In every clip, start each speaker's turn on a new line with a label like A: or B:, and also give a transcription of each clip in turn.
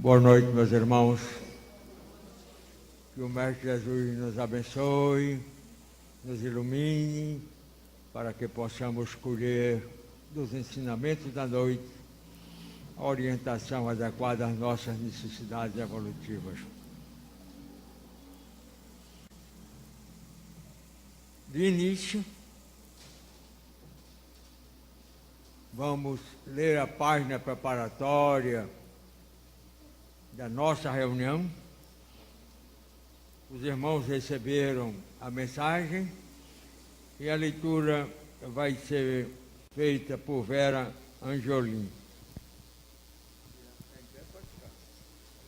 A: Boa noite, meus irmãos. Que o Mestre Jesus nos abençoe, nos ilumine, para que possamos colher dos ensinamentos da noite a orientação adequada às nossas necessidades evolutivas. De início, vamos ler a página preparatória da nossa reunião. Os irmãos receberam a mensagem e a leitura vai ser feita por Vera Angelim.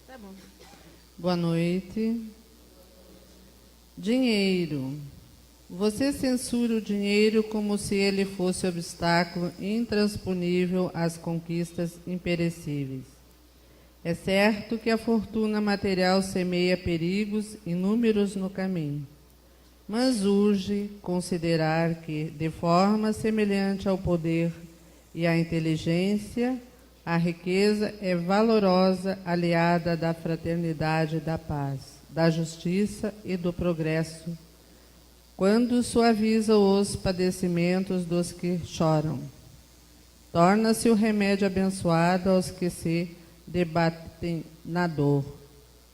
B: Tá bom. Boa noite. Dinheiro. Você censura o dinheiro como se ele fosse obstáculo intransponível às conquistas imperecíveis. É certo que a fortuna material semeia perigos inúmeros no caminho, mas urge considerar que, de forma semelhante ao poder e à inteligência, a riqueza é valorosa aliada da fraternidade e da paz, da justiça e do progresso, quando suaviza os padecimentos dos que choram. Torna-se o remédio abençoado aos que se debatem na dor.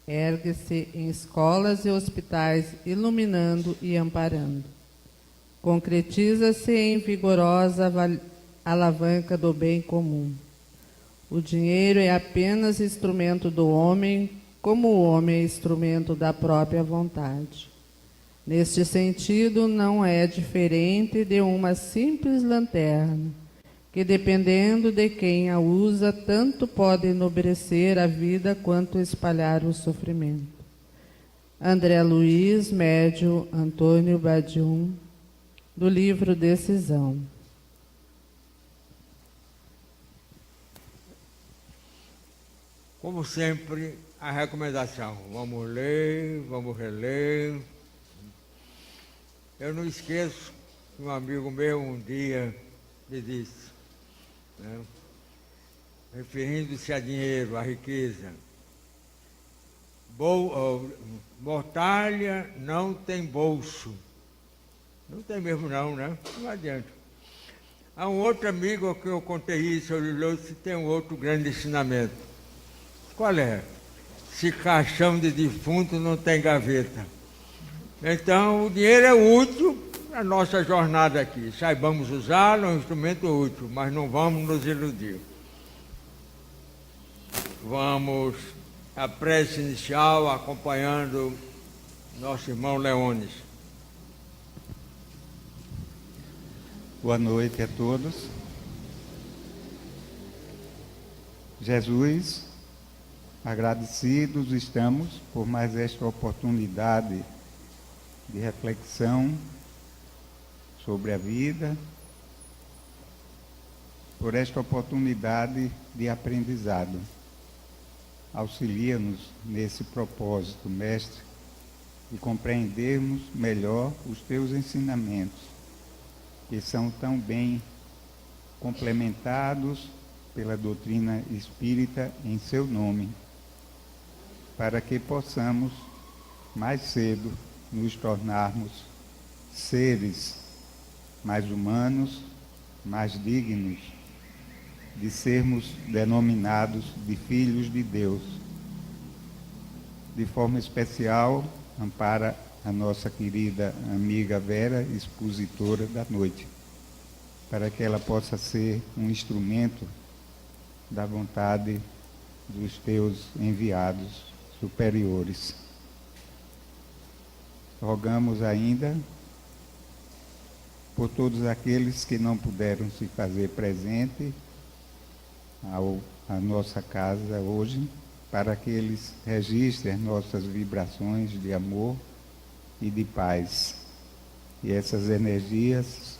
B: Ergue-se em escolas e hospitais, iluminando e amparando. Concretiza-se em vigorosa alavanca do bem comum. O dinheiro é apenas instrumento do homem, como o homem é instrumento da própria vontade. Neste sentido, não é diferente de uma simples lanterna, que, dependendo de quem a usa, tanto pode enobrecer a vida quanto espalhar o sofrimento. André Luiz, médium Antônio Badium, do livro Decisão.
A: Como sempre, a recomendação. Vamos ler, vamos reler. Eu não esqueço que um amigo meu um dia me disse, né, referindo-se a dinheiro, a riqueza: mortalha não tem bolso. Não tem mesmo não, né? Não adianta. Há um outro amigo a quem eu contei isso, ele disse: tem um outro grande ensinamento. Qual é? Se caixão de defunto não tem gaveta. Então, o dinheiro é útil para a nossa jornada aqui. Saibamos usá-lo, é um instrumento útil, mas não vamos nos iludir. Vamos à prece inicial, acompanhando nosso irmão Leones.
C: Boa noite a todos. Jesus, agradecidos estamos por mais esta oportunidade de reflexão sobre a vida, por esta oportunidade de aprendizado. Auxilia-nos nesse propósito, Mestre, de compreendermos melhor os teus ensinamentos, que são tão bem complementados pela doutrina espírita em seu nome, para que possamos mais cedo nos tornarmos seres mais humanos, mais dignos de sermos denominados de filhos de Deus. De forma especial, ampara a nossa querida amiga Vera, expositora da noite, para que ela possa ser um instrumento da vontade dos teus enviados superiores. Rogamos ainda por todos aqueles que não puderam se fazer presente à nossa casa hoje, para que eles registrem as nossas vibrações de amor e de paz, e essas energias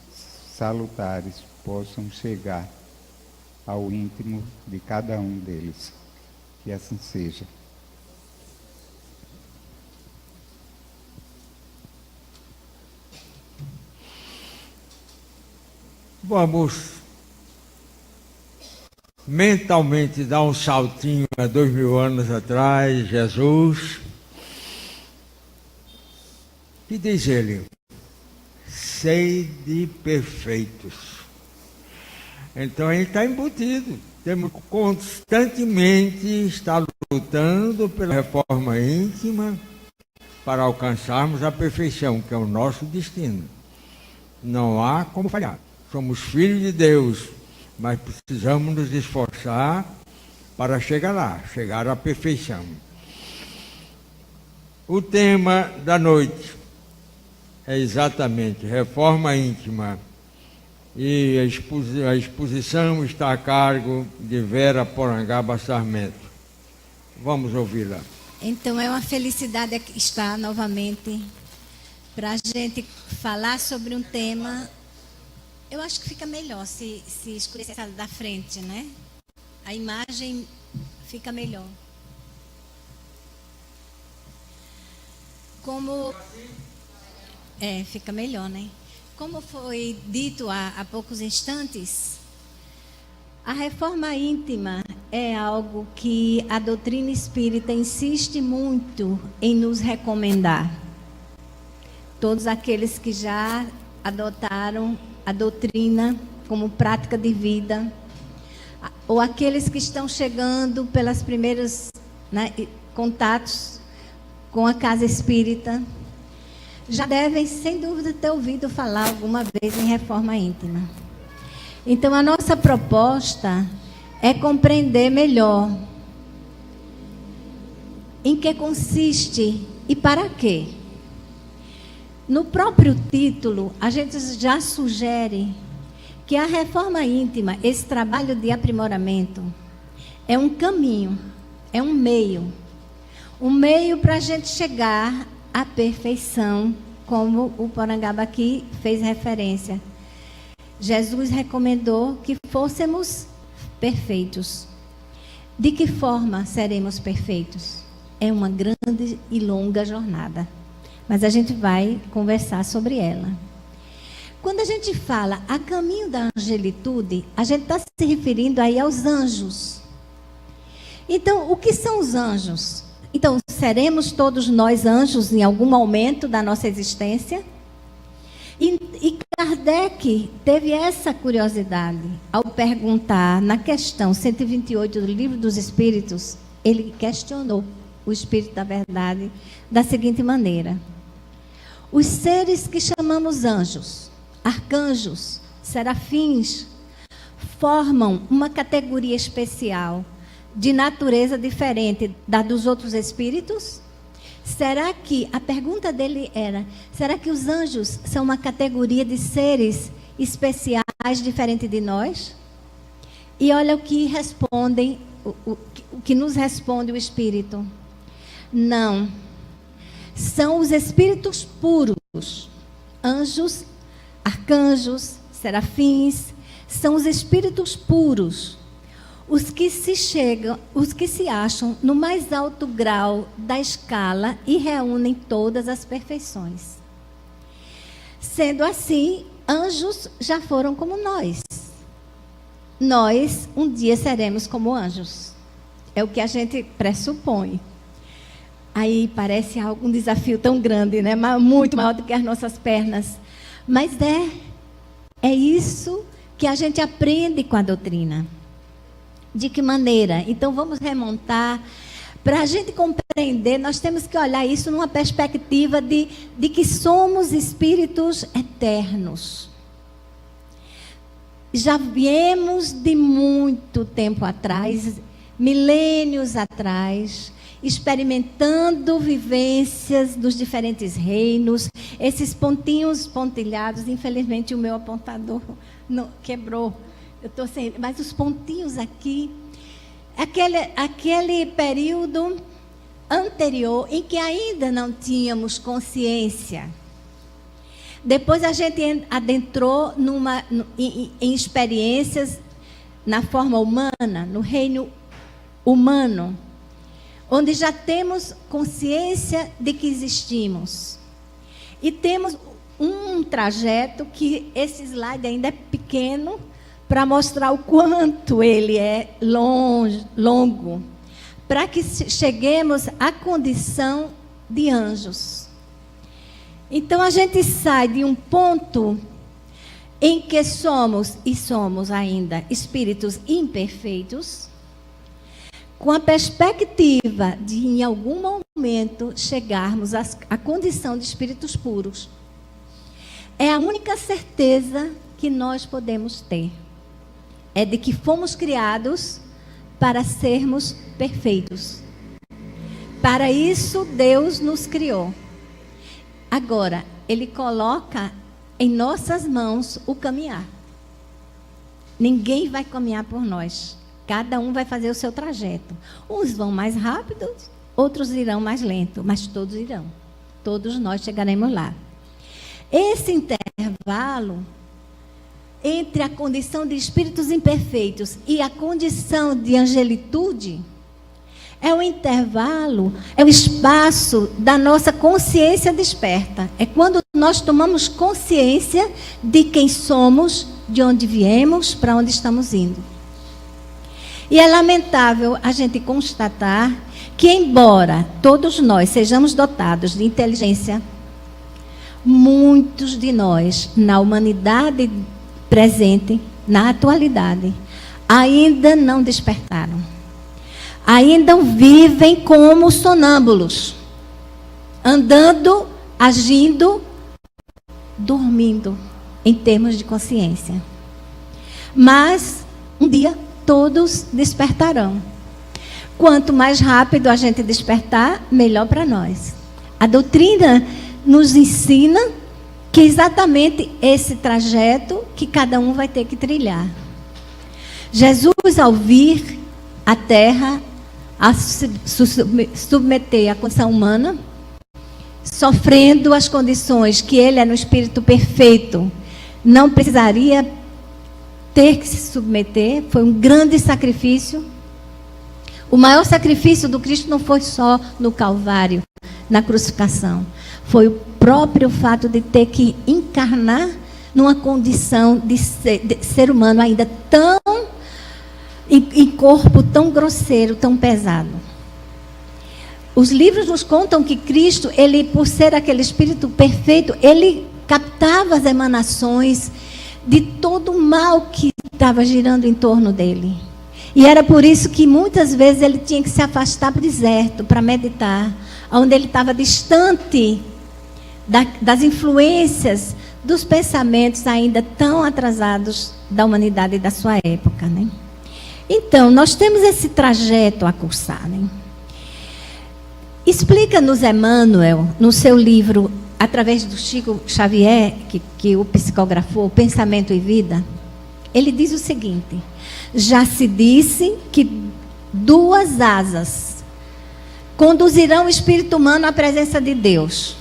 C: salutares possam chegar ao íntimo de cada um deles. Que assim seja.
A: Vamos mentalmente dar um saltinho há 2000 anos atrás, Jesus, que diz ele, sede perfeitos. Então a gente está embutido, temos que constantemente estar lutando pela reforma íntima para alcançarmos a perfeição, que é o nosso destino. Não há como falhar. Somos filhos de Deus, mas precisamos nos esforçar para chegar lá, chegar à perfeição. O tema da noite é exatamente reforma íntima. E a exposição está a cargo de Vera Porangaba Sarmento. Vamos ouvi-la.
D: Então é uma felicidade estar novamente para a gente falar sobre um tema. Eu acho que fica melhor se escurecer da frente, né? A imagem fica melhor. Fica melhor, né? Como foi dito há poucos instantes, a reforma íntima é algo que a doutrina espírita insiste muito em nos recomendar. Todos aqueles que já adotaram a doutrina como prática de vida, ou aqueles que estão chegando pelas primeiras contatos com a casa espírita, já devem, sem dúvida, ter ouvido falar alguma vez em reforma íntima. Então, a nossa proposta é compreender melhor em que consiste e para quê. No próprio título, a gente já sugere que a reforma íntima, esse trabalho de aprimoramento, é um caminho, é um meio para a gente chegar à perfeição, como o Porangaba aqui fez referência. Jesus recomendou que fôssemos perfeitos. De que forma seremos perfeitos? É uma grande e longa jornada, mas a gente vai conversar sobre ela. Quando a gente fala a caminho da angelitude, a gente está se referindo aí aos anjos. Então, o que são os anjos? Então, seremos todos nós anjos em algum momento da nossa existência? E Kardec teve essa curiosidade ao perguntar, na questão 128 do Livro dos Espíritos, ele questionou o Espírito da Verdade da seguinte maneira: os seres que chamamos anjos, arcanjos, serafins, formam uma categoria especial de natureza diferente da dos outros espíritos? Será que, a pergunta dele era, será que os anjos são uma categoria de seres especiais diferente de nós? E olha o que respondem, o que nos responde o Espírito. Não. São os espíritos puros. Anjos, arcanjos, serafins, são os espíritos puros. Os que se acham no mais alto grau da escala e reúnem todas as perfeições. Sendo assim, anjos já foram como nós. Nós, um dia, seremos como anjos. É o que a gente pressupõe. Aí parece um desafio tão grande, né? Muito maior do que as nossas pernas. Mas é isso que a gente aprende com a doutrina. De que maneira? Então, vamos remontar. Para a gente compreender, nós temos que olhar isso numa perspectiva de que somos espíritos eternos. Já viemos de muito tempo atrás, milênios atrás, experimentando vivências dos diferentes reinos. Esses pontinhos pontilhados, infelizmente o meu apontador quebrou. Eu estou sem, mas os pontinhos aqui, aquele período anterior em que ainda não tínhamos consciência. Depois a gente adentrou em experiências na forma humana, no reino humano, onde já temos consciência de que existimos. E temos um trajeto que esse slide ainda é pequeno, para mostrar o quanto ele é longo, para que cheguemos à condição de anjos. Então a gente sai de um ponto em que somos ainda espíritos imperfeitos, com a perspectiva de em algum momento chegarmos à condição de espíritos puros. É a única certeza que nós podemos ter. É de que fomos criados para sermos perfeitos. Para isso, Deus nos criou. Agora, Ele coloca em nossas mãos o caminhar. Ninguém vai caminhar por nós. Cada um vai fazer o seu trajeto. Uns vão mais rápido, outros irão mais lento, mas todos irão. Todos nós chegaremos lá. Esse intervalo entre a condição de espíritos imperfeitos e a condição de angelitude é o intervalo, é o espaço da nossa consciência desperta. É quando nós tomamos consciência de quem somos, de onde viemos, para onde estamos indo. E é lamentável a gente constatar que, embora todos nós sejamos dotados de inteligência, muitos de nós, na humanidade presente, na atualidade, ainda não despertaram. Ainda vivem como sonâmbulos, andando, agindo, dormindo, em termos de consciência. Mas, um dia, todos despertarão. Quanto mais rápido a gente despertar, melhor para nós. A doutrina nos ensina que exatamente esse trajeto que cada um vai ter que trilhar. Jesus, ao vir à Terra, a se submeter à condição humana, sofrendo as condições que ele é no espírito perfeito, não precisaria ter que se submeter, foi um grande sacrifício. O maior sacrifício do Cristo não foi só no Calvário, na crucificação. Foi o próprio fato de ter que encarnar numa condição de ser humano ainda tão, em corpo tão grosseiro, tão pesado. Os livros nos contam que Cristo, ele, por ser aquele espírito perfeito, ele captava as emanações de todo o mal que estava girando em torno dele. E era por isso que muitas vezes ele tinha que se afastar para o deserto, para meditar, onde ele estava distante das influências, dos pensamentos ainda tão atrasados da humanidade e da sua época, né? Então, nós temos esse trajeto a cursar, né? Explica-nos Emmanuel, no seu livro, através do Chico Xavier, que o psicografou, Pensamento e Vida, ele diz o seguinte: já se disse que 2 asas conduzirão o espírito humano à presença de Deus.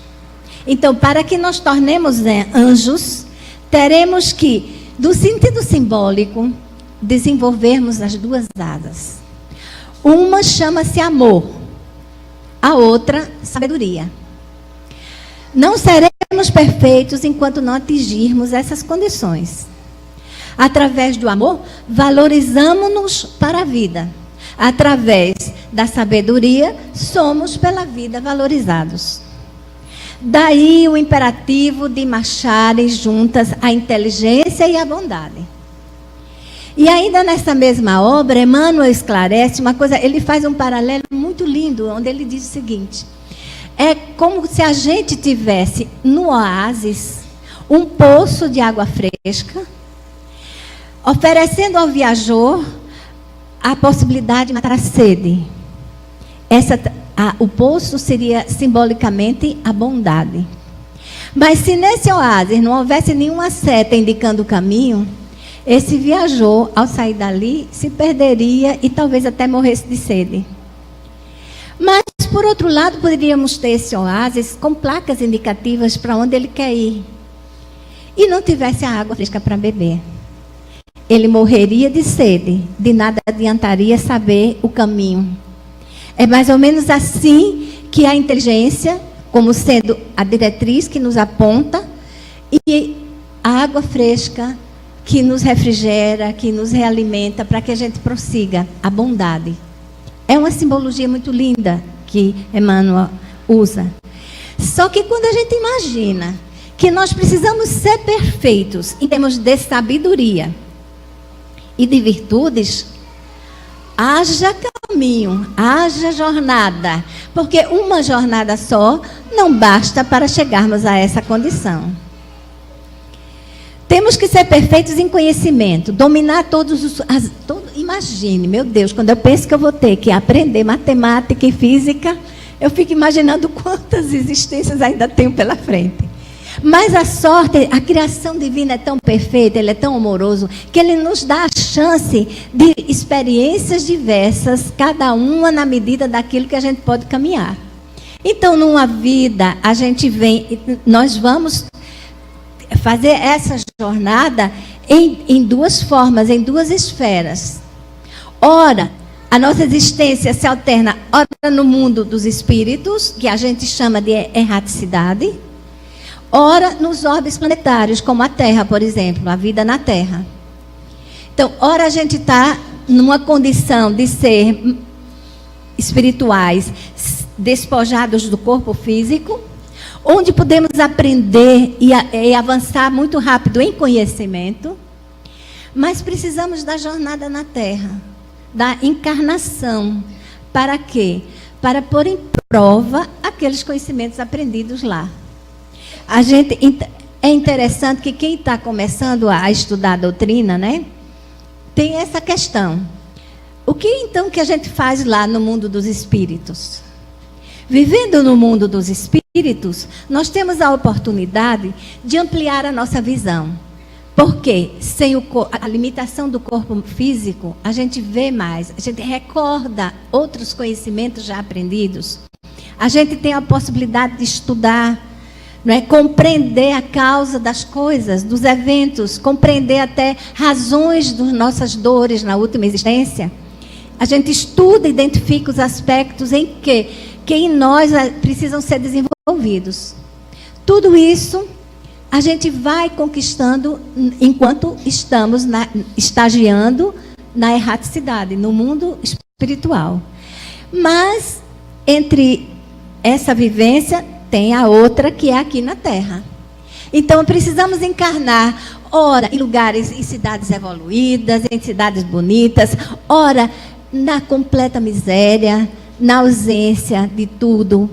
D: Então, para que nós tornemos anjos, teremos que, do sentido simbólico, desenvolvermos as 2 asas. Uma chama-se amor, a outra, sabedoria. Não seremos perfeitos enquanto não atingirmos essas condições. Através do amor, valorizamos-nos para a vida. Através da sabedoria, somos pela vida valorizados. Daí o imperativo de marcharem juntas a inteligência e a bondade. E ainda nessa mesma obra, Emmanuel esclarece uma coisa, ele faz um paralelo muito lindo, onde ele diz o seguinte: é como se a gente tivesse no oásis um poço de água fresca, oferecendo ao viajor a possibilidade de matar a sede. O poço seria simbolicamente a bondade. Mas se nesse oásis não houvesse nenhuma seta indicando o caminho, esse viajor, ao sair dali, se perderia e talvez até morresse de sede. Mas, por outro lado, poderíamos ter esse oásis com placas indicativas para onde ele quer ir. E não tivesse a água fresca para beber. Ele morreria de sede, de nada adiantaria saber o caminho. É mais ou menos assim que a inteligência, como sendo a diretriz que nos aponta, e a água fresca que nos refrigera, que nos realimenta, para que a gente prossiga a bondade. É uma simbologia muito linda que Emmanuel usa. Só que quando a gente imagina que nós precisamos ser perfeitos em termos de sabedoria e de virtudes, haja caminho, haja jornada, porque uma jornada só não basta para chegarmos a essa condição. Temos que ser perfeitos em conhecimento, dominar todos os... imagine, meu Deus, quando eu penso que eu vou ter que aprender matemática e física, eu fico imaginando quantas existências ainda tenho pela frente. Mas a sorte, a criação divina é tão perfeita, ele é tão amoroso, que ele nos dá a chance de experiências diversas, cada uma na medida daquilo que a gente pode caminhar. Então, numa vida, nós vamos fazer essa jornada em duas formas, em duas esferas. Ora, a nossa existência se alterna, ora no mundo dos espíritos, que a gente chama de erraticidade, ora nos orbes planetários, como a Terra, por exemplo, a vida na Terra. Então, ora a gente está numa condição de ser espirituais, despojados do corpo físico, onde podemos aprender e avançar muito rápido em conhecimento, mas precisamos da jornada na Terra, da encarnação. Para quê? Para pôr em prova aqueles conhecimentos aprendidos lá. É interessante que quem está começando a estudar a doutrina, né, tem essa questão. O que então que a gente faz lá no mundo dos espíritos? Vivendo no mundo dos espíritos, nós temos a oportunidade de ampliar a nossa visão. Porque sem a limitação do corpo físico, a gente vê mais, a gente recorda outros conhecimentos já aprendidos. A gente tem a possibilidade de estudar, não é? Compreender a causa das coisas, dos eventos, compreender até razões das nossas dores na última existência. A gente estuda e identifica os aspectos em que em nós precisam ser desenvolvidos. Tudo isso a gente vai conquistando enquanto estamos estagiando na erraticidade, no mundo espiritual. Mas, entre essa vivência, tem a outra que é aqui na Terra. Então, precisamos encarnar, ora, em lugares, em cidades evoluídas, em cidades bonitas, ora, na completa miséria, na ausência de tudo.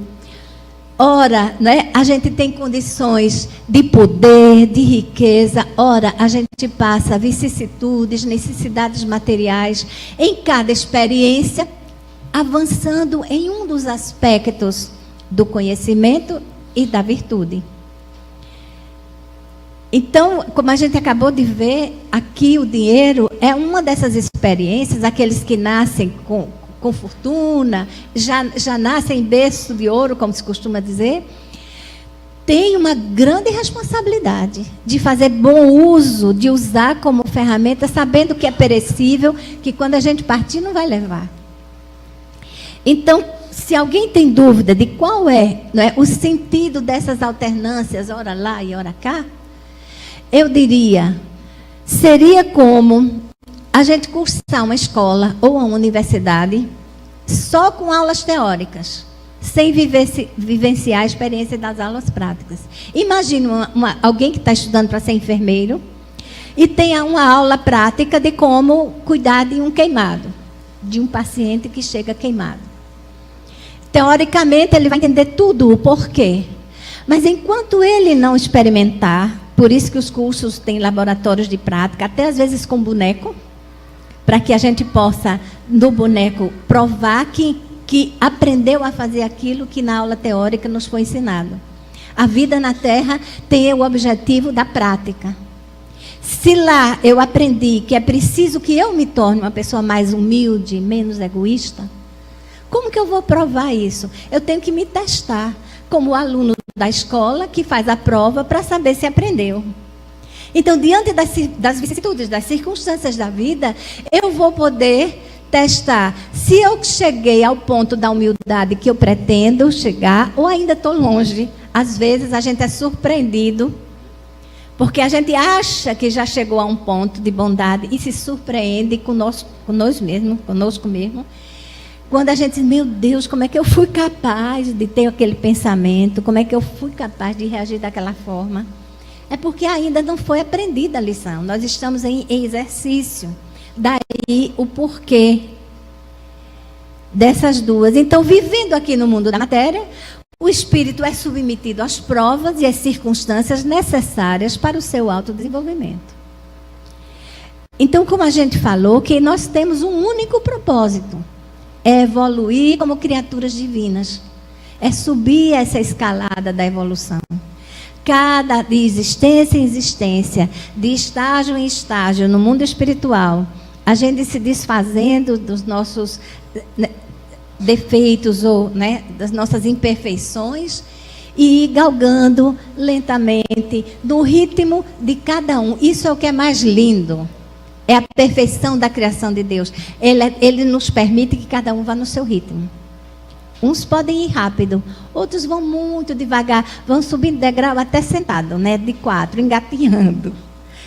D: Ora, né, a gente tem condições de poder, de riqueza. Ora, a gente passa vicissitudes, necessidades materiais em cada experiência, avançando em um dos aspectos do conhecimento e da virtude. Então, como a gente acabou de ver, aqui o dinheiro é uma dessas experiências, aqueles que nascem com fortuna, já nascem em berço de ouro, como se costuma dizer, tem uma grande responsabilidade de fazer bom uso, de usar como ferramenta, sabendo que é perecível, que quando a gente partir não vai levar. Então, se alguém tem dúvida de qual é, não é, o sentido dessas alternâncias, ora lá e ora cá, eu diria, seria como a gente cursar uma escola ou uma universidade só com aulas teóricas, sem vivenciar a experiência das aulas práticas. Imagine alguém que está estudando para ser enfermeiro e tenha uma aula prática de como cuidar de um queimado, de um paciente que chega queimado. Teoricamente, ele vai entender tudo, o porquê. Mas enquanto ele não experimentar, por isso que os cursos têm laboratórios de prática, até às vezes com boneco, para que a gente possa, no boneco, provar que aprendeu a fazer aquilo que na aula teórica nos foi ensinado. A vida na Terra tem o objetivo da prática. Se lá eu aprendi que é preciso que eu me torne uma pessoa mais humilde, menos egoísta, como que eu vou provar isso? Eu tenho que me testar, como o aluno da escola que faz a prova para saber se aprendeu. Então, diante das vicissitudes, das circunstâncias da vida, eu vou poder testar se eu cheguei ao ponto da humildade que eu pretendo chegar ou ainda estou longe. Às vezes, a gente é surpreendido Porque a gente acha que já chegou a um ponto de bondade e se surpreende conosco mesmo. Quando a gente diz, meu Deus, como é que eu fui capaz de ter aquele pensamento? Como é que eu fui capaz de reagir daquela forma? É porque ainda não foi aprendida a lição. Nós estamos em exercício. Daí o porquê dessas duas. Então, vivendo aqui no mundo da matéria, o espírito é submetido às provas e às circunstâncias necessárias para o seu autodesenvolvimento. Então, como a gente falou, que nós temos um único propósito: é evoluir como criaturas divinas. É subir essa escalada da evolução. De existência em existência, de estágio em estágio, no mundo espiritual, a gente se desfazendo dos nossos defeitos ou das nossas imperfeições e galgando lentamente no ritmo de cada um. Isso é o que é mais lindo. É a perfeição da criação de Deus. Ele nos permite que cada um vá no seu ritmo. Uns podem ir rápido, outros vão muito devagar, vão subindo degrau até sentado, de 4, engatinhando.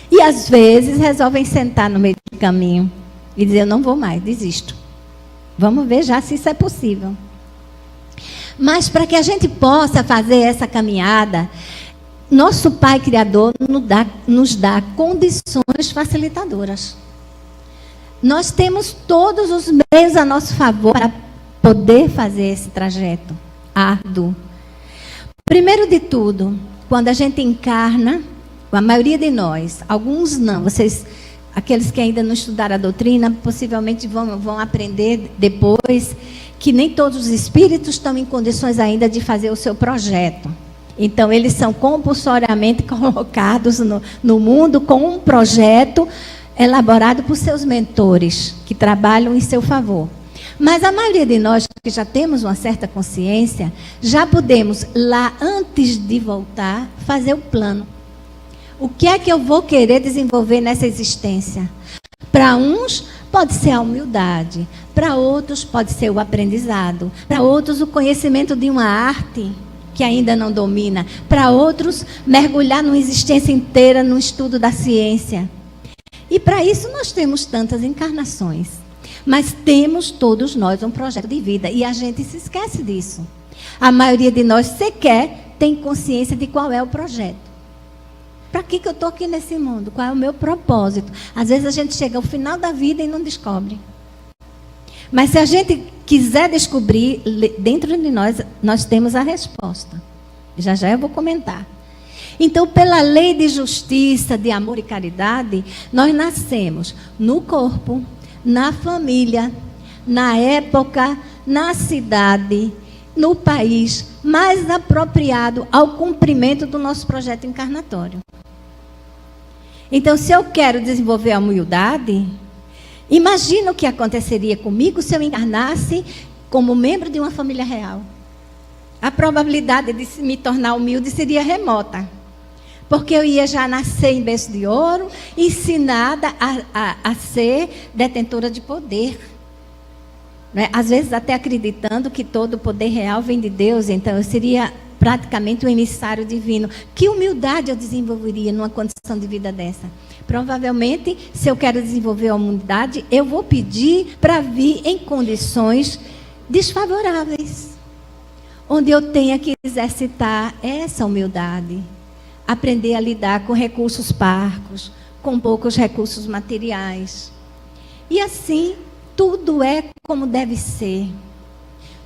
D: E às vezes resolvem sentar no meio do caminho e dizer, eu não vou mais, desisto. Vamos ver já se isso é possível. Mas para que a gente possa fazer essa caminhada, nosso Pai Criador nos dá condições facilitadoras. Nós temos todos os meios a nosso favor para poder fazer esse trajeto árduo. Primeiro de tudo, quando a gente encarna, a maioria de nós, alguns não, aqueles que ainda não estudaram a doutrina, possivelmente vão aprender depois que nem todos os espíritos estão em condições ainda de fazer o seu projeto. Então, eles são compulsoriamente colocados no mundo com um projeto elaborado por seus mentores, que trabalham em seu favor. Mas a maioria de nós, que já temos uma certa consciência, já podemos, lá antes de voltar, fazer o plano. O que é que eu vou querer desenvolver nessa existência? Para uns, pode ser a humildade. Para outros, pode ser o aprendizado. Para outros, o conhecimento de uma arte que ainda não domina. Para outros, mergulhar numa existência inteira no estudo da ciência. E para isso, nós temos tantas encarnações. Mas temos todos nós um projeto de vida. E a gente se esquece disso. A maioria de nós sequer tem consciência de qual é o projeto. Para que eu estou aqui nesse mundo? Qual é o meu propósito? Às vezes a gente chega ao final da vida e não descobre. Mas se a gente quiser descobrir, dentro de nós temos a resposta. Já eu vou comentar. Então, pela lei de justiça, de amor e caridade, nós nascemos no corpo, na família, na época, na cidade, no país mais apropriado ao cumprimento do nosso projeto encarnatório. Então, se eu quero desenvolver a humildade, imagina o que aconteceria comigo se eu encarnasse como membro de uma família real. A probabilidade de me tornar humilde seria remota. Porque eu ia já nascer em berço de ouro, ensinada a ser detentora de poder. Às vezes até acreditando que todo o poder real vem de Deus, então eu seria praticamente um emissário divino. Que humildade eu desenvolveria numa condição de vida dessa? Provavelmente, se eu quero desenvolver a humildade, eu vou pedir para vir em condições desfavoráveis, onde eu tenha que exercitar essa humildade. Aprender a lidar com recursos parcos, com poucos recursos materiais. E assim, tudo é como deve ser.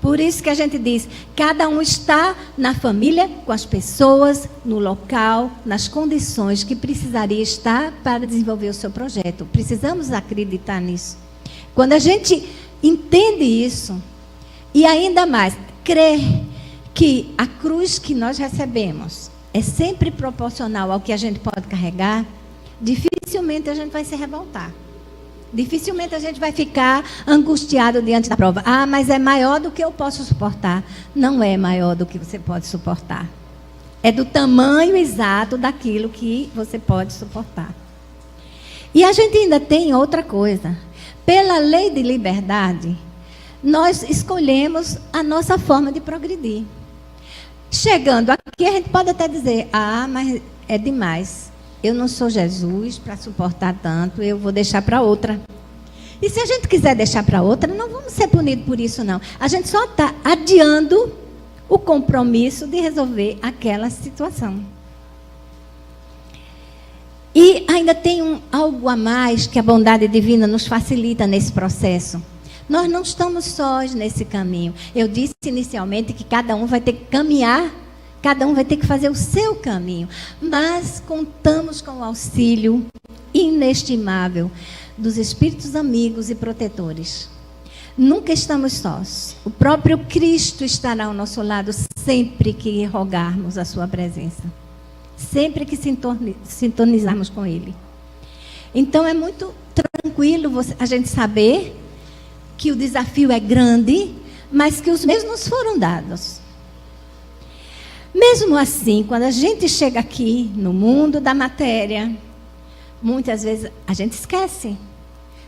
D: Por isso que a gente diz, cada um está na família, com as pessoas, no local, nas condições que precisaria estar para desenvolver o seu projeto. Precisamos acreditar nisso. Quando a gente entende isso, e ainda mais, crer que a cruz que nós recebemos é sempre proporcional ao que a gente pode carregar, dificilmente a gente vai se revoltar. Dificilmente a gente vai ficar angustiado diante da prova. Ah, mas é maior do que eu posso suportar. Não é maior do que você pode suportar. É do tamanho exato daquilo que você pode suportar. E a gente ainda tem outra coisa. Pela lei de liberdade, nós escolhemos a nossa forma de progredir. Chegando aqui, a gente pode até dizer, ah, mas é demais. eu não sou Jesus para suportar tanto, eu vou deixar para outra. E se a gente quiser deixar para outra, não vamos ser punidos por isso, não. A gente só está adiando o compromisso de resolver aquela situação. E ainda tem algo a mais que a bondade divina nos facilita nesse processo. Nós não estamos sós nesse caminho. Eu disse inicialmente que cada um vai ter que caminhar, cada um vai ter que fazer o seu caminho. Mas contamos com o auxílio inestimável dos espíritos amigos e protetores. Nunca estamos sós. O próprio Cristo estará ao nosso lado sempre que rogarmos a sua presença. Sempre que sintonizarmos com Ele. Então é muito tranquilo a gente saber que o desafio é grande, mas que os meios nos foram dados. Mesmo assim, quando a gente chega aqui no mundo da matéria, muitas vezes a gente esquece.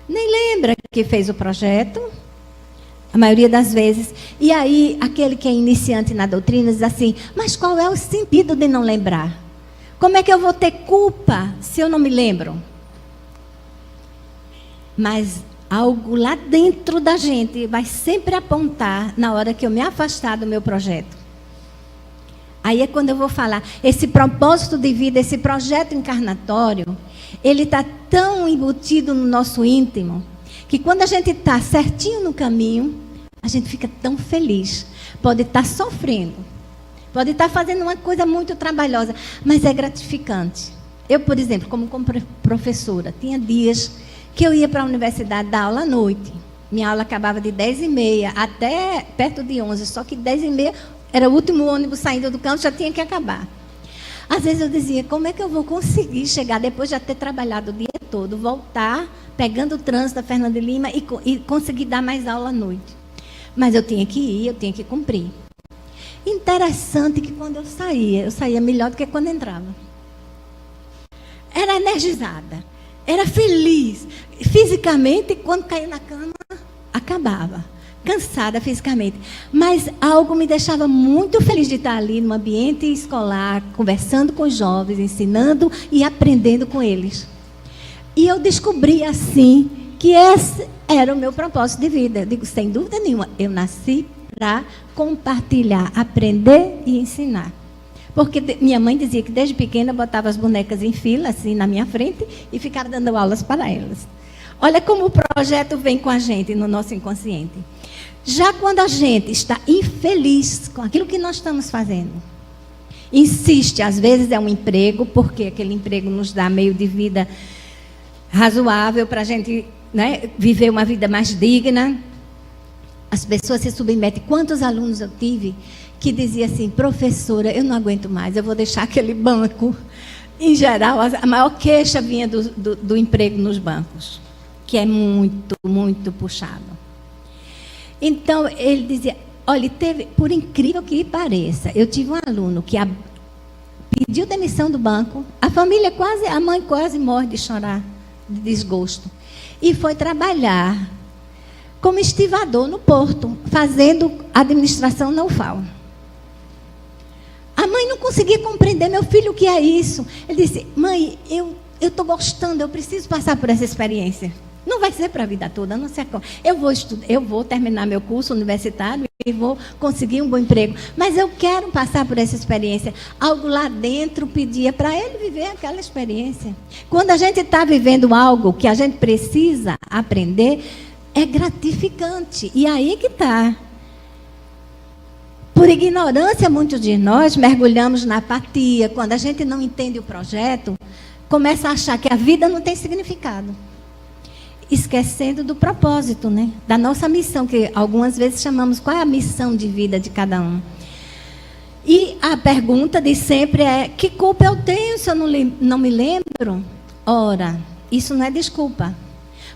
D: Nem lembra que fez o projeto, a maioria das vezes. E aí, aquele que é iniciante na doutrina diz assim, mas qual é o sentido de não lembrar? Como é que eu vou ter culpa se eu não me lembro? Mas algo lá dentro da gente vai sempre apontar na hora que eu me afastar do meu projeto. Aí é quando eu vou falar, esse propósito de vida, esse projeto encarnatório, ele está tão embutido no nosso íntimo, que quando a gente está certinho no caminho, a gente fica tão feliz. Pode estar sofrendo, pode estar fazendo uma coisa muito trabalhosa, mas é gratificante. Eu, por exemplo, como professora, tinha dias que eu ia para a universidade dar aula à noite. Minha aula acabava de 10h30 até perto de 11h, só que 10h30 era o último ônibus saindo do campo, já tinha que acabar. Às vezes eu dizia, como é que eu vou conseguir chegar depois de ter trabalhado o dia todo, voltar, pegando o trânsito da Fernando de Lima e conseguir dar mais aula à noite. Mas eu tinha que ir, eu tinha que cumprir. Interessante que quando eu saía melhor do que quando entrava. Era energizada, era feliz. Fisicamente, quando caía na cama, acabava. Cansada fisicamente. Mas algo me deixava muito feliz de estar ali no ambiente escolar, conversando com os jovens, ensinando e aprendendo com eles. E eu descobri assim que esse era o meu propósito de vida. Eu digo, sem dúvida nenhuma, eu nasci para compartilhar, aprender e ensinar. Porque minha mãe dizia que desde pequena botava as bonecas em fila, assim, na minha frente, e ficava dando aulas para elas. Olha como o projeto vem com a gente no nosso inconsciente. Já quando a gente está infeliz com aquilo que nós estamos fazendo, insiste, às vezes é um emprego, porque aquele emprego nos dá meio de vida razoável para a gente, né, viver uma vida mais digna. As pessoas se submetem. Quantos alunos eu tive que diziam assim, professora, eu não aguento mais, eu vou deixar aquele banco. Em geral, a maior queixa vinha do emprego nos bancos, que é muito, muito puxado. Então, ele dizia, olha, por incrível que pareça, eu tive um aluno que pediu demissão do banco, a mãe quase morre de chorar, de desgosto, e foi trabalhar como estivador no porto, fazendo administração na UFAL. A mãe não conseguia compreender, meu filho, o que é isso? Ele disse, mãe, eu estou gostando, eu preciso passar por essa experiência. Não vai ser para a vida toda, não sei como. Eu vou terminar meu curso universitário e vou conseguir um bom emprego. Mas eu quero passar por essa experiência. Algo lá dentro pedia para ele viver aquela experiência. Quando a gente está vivendo algo que a gente precisa aprender, é gratificante. E aí que está. Por ignorância, muitos de nós mergulhamos na apatia. Quando a gente não entende o projeto, começa a achar que a vida não tem significado. Esquecendo do propósito, né? Da nossa missão, que algumas vezes chamamos, qual é a missão de vida de cada um? E a pergunta de sempre é, que culpa eu tenho se eu não me lembro? Ora, isso não é desculpa.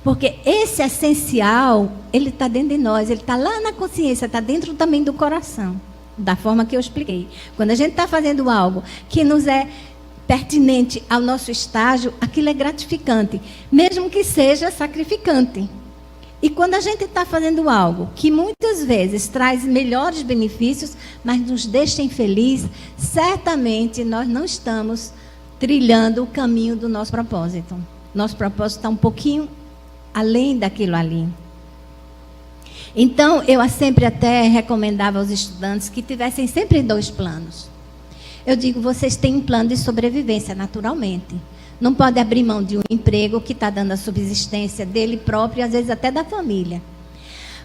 D: Porque esse essencial, ele está dentro de nós, ele está lá na consciência, está dentro também do coração, da forma que eu expliquei. Quando a gente está fazendo algo que nos é pertinente ao nosso estágio, aquilo é gratificante, mesmo que seja sacrificante. E quando a gente está fazendo algo que muitas vezes traz melhores benefícios, mas nos deixa infeliz, certamente nós não estamos trilhando o caminho do nosso propósito. Nosso propósito está um pouquinho além daquilo ali. Então, eu sempre até recomendava aos estudantes que tivessem sempre 2 planos. Eu digo, vocês têm um plano de sobrevivência, naturalmente. Não pode abrir mão de um emprego que está dando a subsistência dele próprio e às vezes até da família.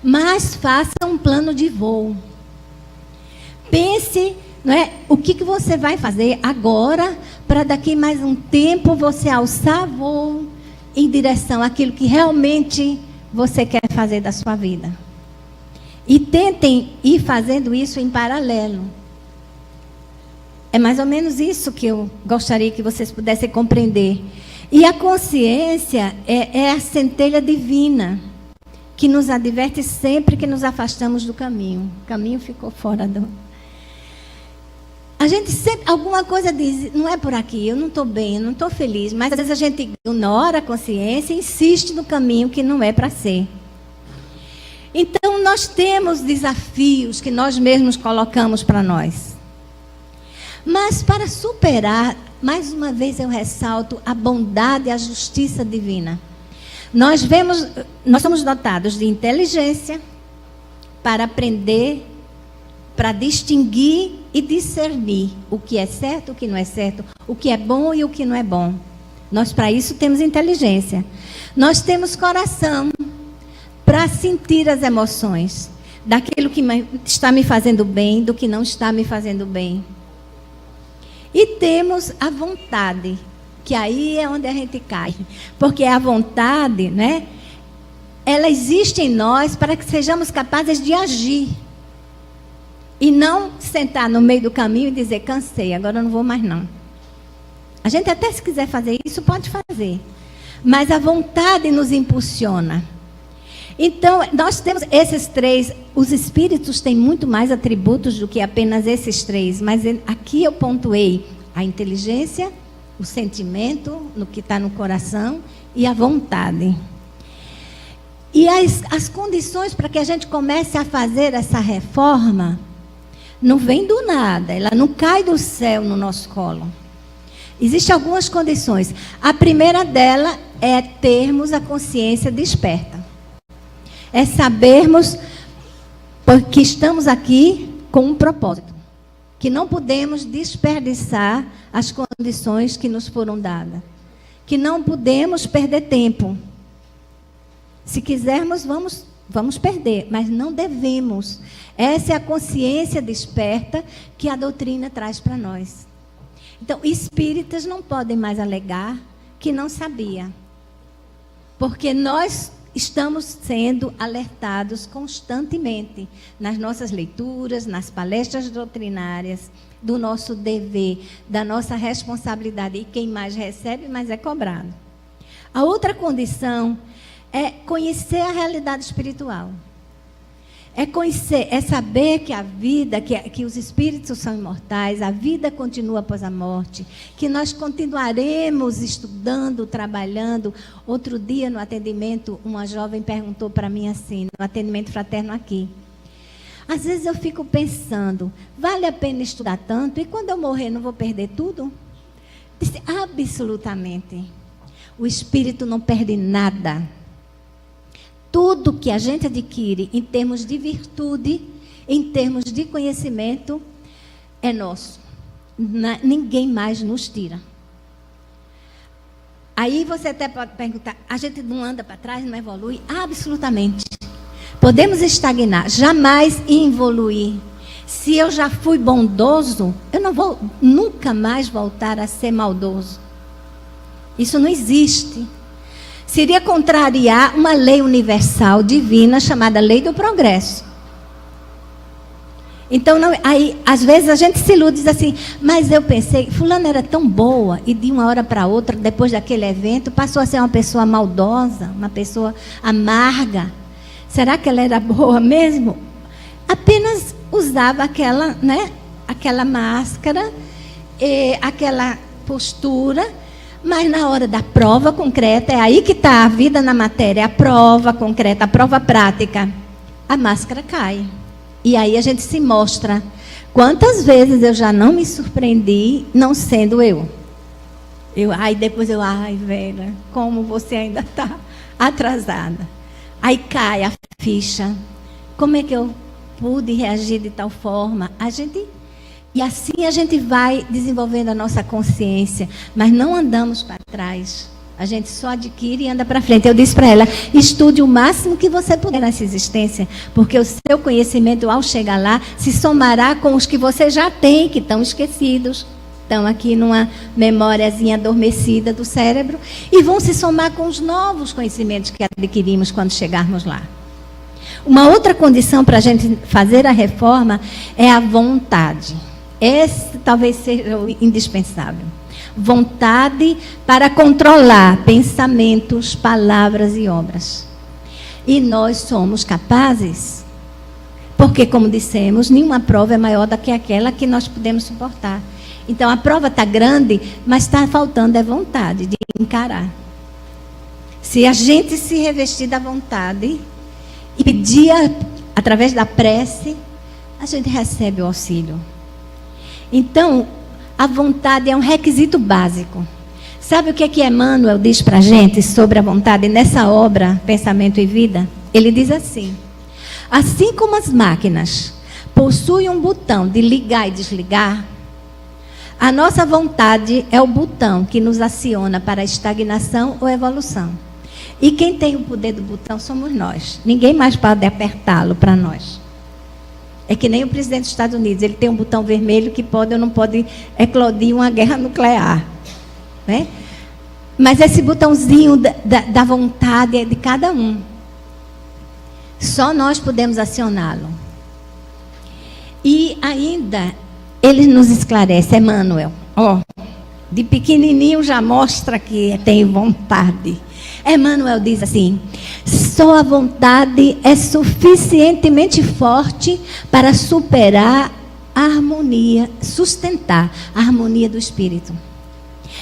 D: Mas faça um plano de voo. Pense, não é, o que você vai fazer agora para daqui mais um tempo você alçar voo em direção àquilo que realmente você quer fazer da sua vida. E tentem ir fazendo isso em paralelo. É mais ou menos isso que eu gostaria que vocês pudessem compreender. E a consciência é a centelha divina que nos adverte sempre que nos afastamos do caminho. O caminho ficou fora do... A gente sempre, alguma coisa diz, não é por aqui, eu não estou bem, eu não estou feliz. Mas às vezes a gente ignora a consciência e insiste no caminho que não é para ser. Então nós temos desafios que nós mesmos colocamos para nós. Mas para superar, mais uma vez eu ressalto a bondade e a justiça divina. Nós somos dotados de inteligência para aprender, para distinguir e discernir o que é certo, o que não é certo, o que é bom e o que não é bom. Nós para isso temos inteligência. Nós temos coração para sentir as emoções, daquilo que está me fazendo bem, do que não está me fazendo bem. E temos a vontade, que aí é onde a gente cai. Porque a vontade, né, ela existe em nós para que sejamos capazes de agir. E não sentar no meio do caminho e dizer, cansei, agora eu não vou mais não. A gente até se quiser fazer isso, pode fazer. Mas a vontade nos impulsiona. Então, nós temos esses 3, os espíritos têm muito mais atributos do que apenas esses 3, mas aqui eu pontuei a inteligência, o sentimento, no que está no coração, e a vontade. E as condições para que a gente comece a fazer essa reforma, não vem do nada, ela não cai do céu no nosso colo. Existem algumas condições. A primeira dela é termos a consciência desperta. É sabermos que estamos aqui com um propósito. Que não podemos desperdiçar as condições que nos foram dadas. Que não podemos perder tempo. Se quisermos, vamos perder, mas não devemos. Essa é a consciência desperta que a doutrina traz para nós. Então, espíritas não podem mais alegar que não sabia. Porque nós estamos sendo alertados constantemente nas nossas leituras, nas palestras doutrinárias, do nosso dever, da nossa responsabilidade. E quem mais recebe, mais é cobrado. A outra condição é conhecer a realidade espiritual. É conhecer, é saber que a vida, que os espíritos são imortais, a vida continua após a morte, que nós continuaremos estudando, trabalhando. Outro dia, no atendimento, uma jovem perguntou para mim assim, no atendimento fraterno aqui. Às vezes eu fico pensando, vale a pena estudar tanto? E quando eu morrer, não vou perder tudo? Disse, absolutamente. O espírito não perde nada. Tudo que a gente adquire em termos de virtude, em termos de conhecimento, é nosso. Ninguém mais nos tira. Aí você até pode perguntar, a gente não anda para trás, não evolui? Absolutamente. Podemos estagnar, jamais evoluir. Se eu já fui bondoso, eu não vou nunca mais voltar a ser maldoso. Isso não existe. Seria contrariar uma lei universal divina chamada lei do progresso. Então, aí, às vezes a gente se ilude e diz assim, mas eu pensei, fulana era tão boa, e de uma hora para outra, depois daquele evento, passou a ser uma pessoa maldosa, uma pessoa amarga. Será que ela era boa mesmo? Apenas usava aquela máscara, aquela postura. Mas na hora da prova concreta, é aí que está a vida na matéria, a prova concreta, a prova prática, a máscara cai. E aí a gente se mostra. Quantas vezes eu já não me surpreendi não sendo eu? Aí depois ai, velha, como você ainda está atrasada. Aí cai a ficha. Como é que eu pude reagir de tal forma? E assim a gente vai desenvolvendo a nossa consciência, mas não andamos para trás. A gente só adquire e anda para frente. Eu disse para ela, estude o máximo que você puder nessa existência, porque o seu conhecimento, ao chegar lá, se somará com os que você já tem, que estão esquecidos. Estão aqui numa memóriazinha adormecida do cérebro, e vão se somar com os novos conhecimentos que adquirimos quando chegarmos lá. Uma outra condição para a gente fazer a reforma é a vontade. Esse talvez seja o indispensável. Vontade para controlar pensamentos, palavras e obras. E nós somos capazes, porque, como dissemos, nenhuma prova é maior do que aquela que nós podemos suportar. Então, a prova está grande, mas está faltando a vontade de encarar. Se a gente se revestir da vontade e pedir, através da prece, a gente recebe o auxílio. Então, a vontade é um requisito básico. Sabe o que Emmanuel diz para a gente sobre a vontade nessa obra, Pensamento e Vida? Ele diz assim: assim como as máquinas possuem um botão de ligar e desligar, a nossa vontade é o botão que nos aciona para a estagnação ou evolução. E quem tem o poder do botão somos nós. Ninguém mais pode apertá-lo para nós. É que nem o presidente dos Estados Unidos. Ele tem um botão vermelho que pode ou não pode eclodir uma guerra nuclear. Né? Mas esse botãozinho da vontade é de cada um. Só nós podemos acioná-lo. E ainda, ele nos esclarece, Emmanuel. De pequenininho já mostra que tem vontade. Emmanuel diz assim: só a vontade é suficientemente forte para superar a harmonia, sustentar a harmonia do espírito.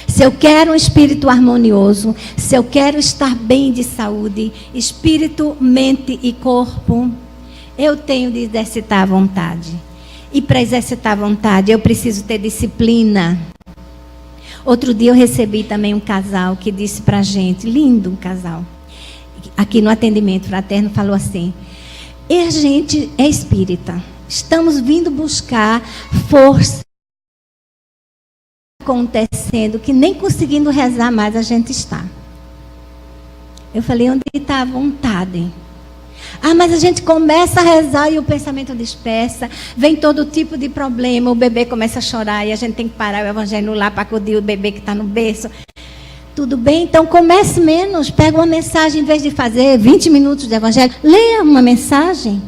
D: Se eu quero um espírito harmonioso, se eu quero estar bem de saúde, espírito, mente e corpo, eu tenho de exercitar a vontade. E para exercitar a vontade, eu preciso ter disciplina. Outro dia eu recebi também um casal que disse para a gente, lindo um casal, aqui no atendimento fraterno, falou assim: e a gente é espírita, estamos vindo buscar força acontecendo, que nem conseguindo rezar mais a gente está. Eu falei, onde está a vontade? Mas a gente começa a rezar e o pensamento dispersa, vem todo tipo de problema, o bebê começa a chorar e a gente tem que parar o evangelho lá para acudir o bebê que está no berço. Tudo bem, então comece menos, pega uma mensagem, em vez de fazer 20 minutos de evangelho, leia uma mensagem,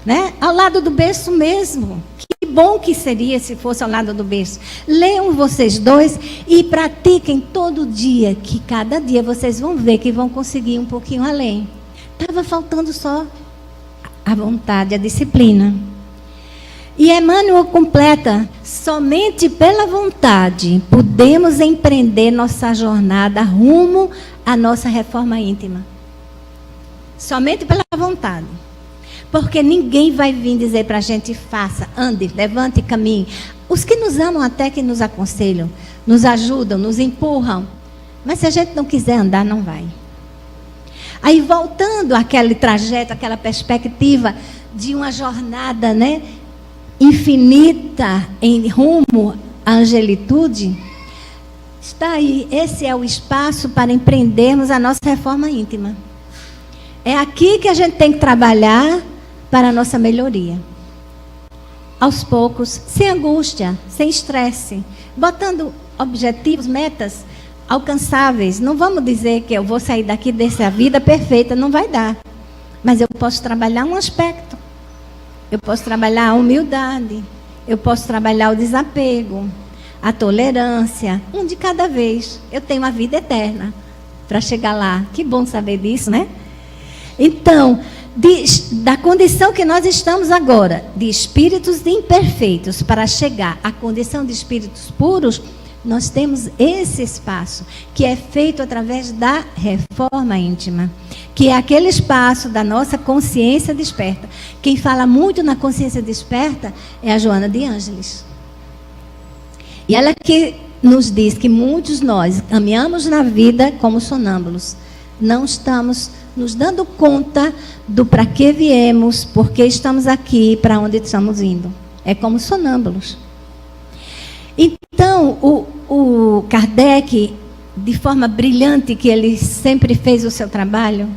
D: né? Ao lado do berço mesmo. Que bom que seria se fosse ao lado do berço. Leiam vocês dois e pratiquem todo dia, que cada dia vocês vão ver que vão conseguir um pouquinho além. Estava faltando só a vontade, a disciplina. E Emmanuel completa: somente pela vontade podemos empreender nossa jornada rumo à nossa reforma íntima. Somente pela vontade. Porque ninguém vai vir dizer para a gente: faça, ande, levante, caminhe. Os que nos amam até que nos aconselham, nos ajudam, nos empurram. Mas se a gente não quiser andar, não vai. Aí voltando àquele trajeto, àquela perspectiva de uma jornada, né, infinita em rumo à angelitude, está aí, esse é o espaço para empreendermos a nossa reforma íntima. É aqui que a gente tem que trabalhar para a nossa melhoria. Aos poucos, sem angústia, sem estresse, botando objetivos, metas alcançáveis. Não vamos dizer que eu vou sair daqui dessa vida perfeita, não vai dar. Mas eu posso trabalhar um aspecto. Eu posso trabalhar a humildade. Eu posso trabalhar o desapego, a tolerância, um de cada vez. Eu tenho uma vida eterna para chegar lá. Que bom saber disso, né? Então, da condição que nós estamos agora, de espíritos imperfeitos, para chegar à condição de espíritos puros, nós temos esse espaço, que é feito através da reforma íntima, que é aquele espaço da nossa consciência desperta. Quem fala muito na consciência desperta é a Joana de Ângeles. E ela que nos diz que muitos nós caminhamos na vida como sonâmbulos. Não estamos nos dando conta do para que viemos, por que estamos aqui, para onde estamos indo. É como sonâmbulos. Então, o Kardec, de forma brilhante, que ele sempre fez o seu trabalho,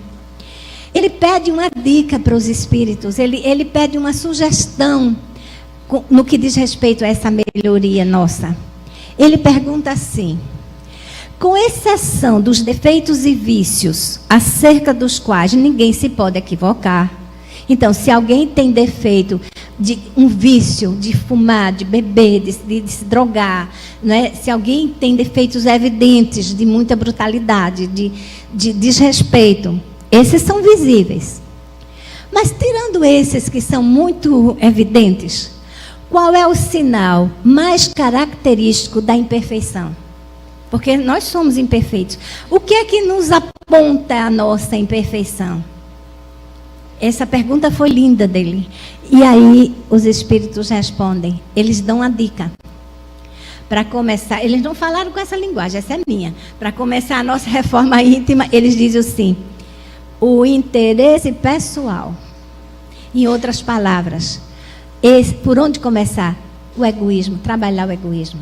D: ele pede uma dica para os espíritos, ele pede uma sugestão no que diz respeito a essa melhoria nossa. Ele pergunta assim: com exceção dos defeitos e vícios, acerca dos quais ninguém se pode equivocar. Então, se alguém tem defeito de um vício, de fumar, de beber, de se drogar, né? Se alguém tem defeitos evidentes de muita brutalidade, de desrespeito, esses são visíveis. Mas tirando esses que são muito evidentes, qual é o sinal mais característico da imperfeição? Porque nós somos imperfeitos. O que é que nos aponta a nossa imperfeição? Essa pergunta foi linda dele. E aí os espíritos respondem. Eles dão a dica. Para começar, eles não falaram com essa linguagem, essa é minha. Para começar a nossa reforma íntima, eles dizem assim: o interesse pessoal. Em outras palavras, por onde começar? O egoísmo, trabalhar o egoísmo.